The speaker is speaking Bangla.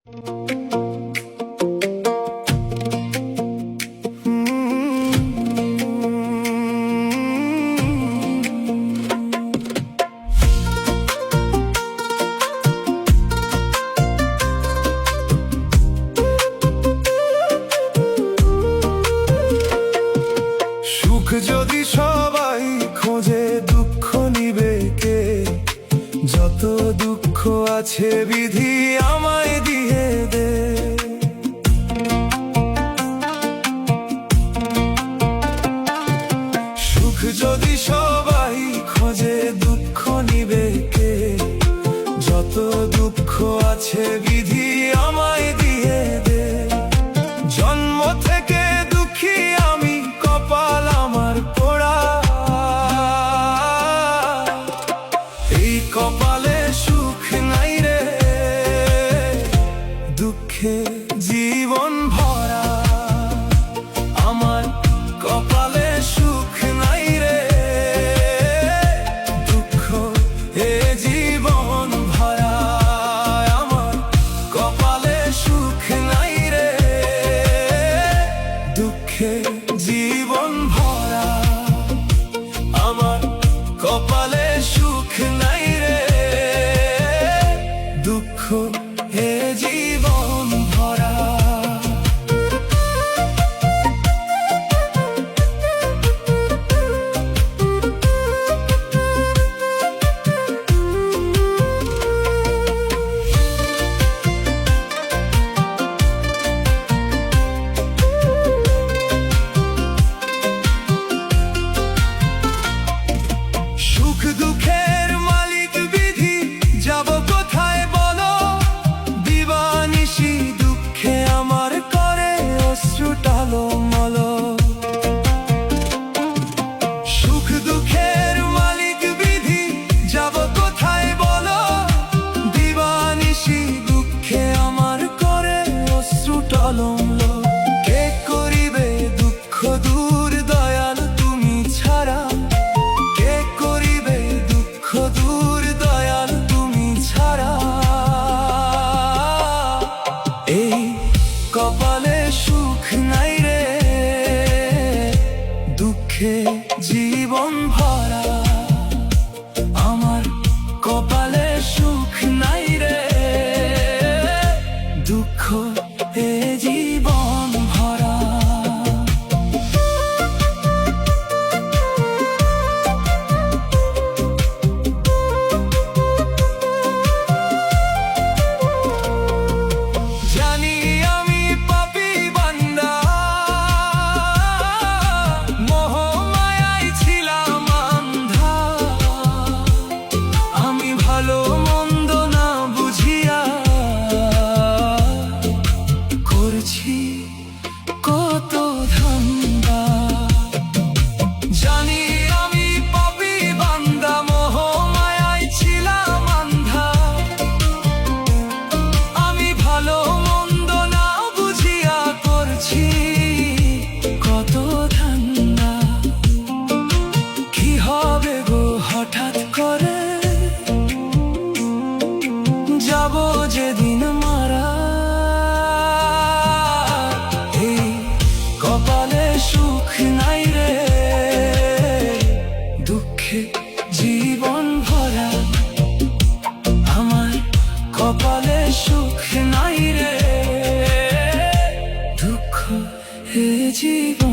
সুখ যদি সবাই খোঁজে, দুঃখ নিবে কে? যত দুঃখ আছে বিধি আমায় দিয়ে দে। সুখ যদি সবাই খোঁজে, দুঃখ নিবে কে? যত দুঃখ আছে বিধি আমায় দিয়ে দে। জন্ম থেকে দুঃখী আমি, কপাল আমার পোড়া। এই কপালে সুখ নাই রে, দুঃখে জীবন ভরা। আমার কপালে সুখ নাই রে, দুঃখ এ জীবন ভরা। আমার কপালে সুখ নাই রে, দুঃখে জীবন ভরা। আমার কপালে সুখ নাই রে, দুঃখ এ জীবন ভরা। সুখ দুঃখের মালিক বিধি, যাব কোথায় বলো? দিবানিশি দুঃখে আমার করে অশ্রু টালমল। সুখ দুঃখের মালিক বিধি, যাব কোথায় বলো? দিবানিশি দুঃখে আমার করে অশ্রু টালমল। কে করিবে দুঃখ দূর দয়াল তুমি ছাড়া? কে করিবে দুঃখ দূর দয়াল তুমি ছাড়া? এই কপালে সুখ নাই রে, দুঃখে জীবন ভরা। আমার কপালে সুখ নাই রে, দুঃখ এ জীবন ভরা। জানি আমি পাপী বান্দা, মোহমায়ায় ছিলাম আন্ধা। আমি ভালো মন্দ না বুঝিয়া করছি কত ধান্দা। জানি আমি পাপী বান্দা, মোহমায়ায় ছিলাম আন্ধা। আমি ভালো মন্দ না বুঝিয়া করছি কত ধান্দা। কি হবে গো হঠাৎ করে, যাব যেদিন মারা। এই কপালে সুখ নাই রে, দুঃখে জীবন ভরা। আমার কপালে সুখ নাই রে, দুঃখ এ জীবন।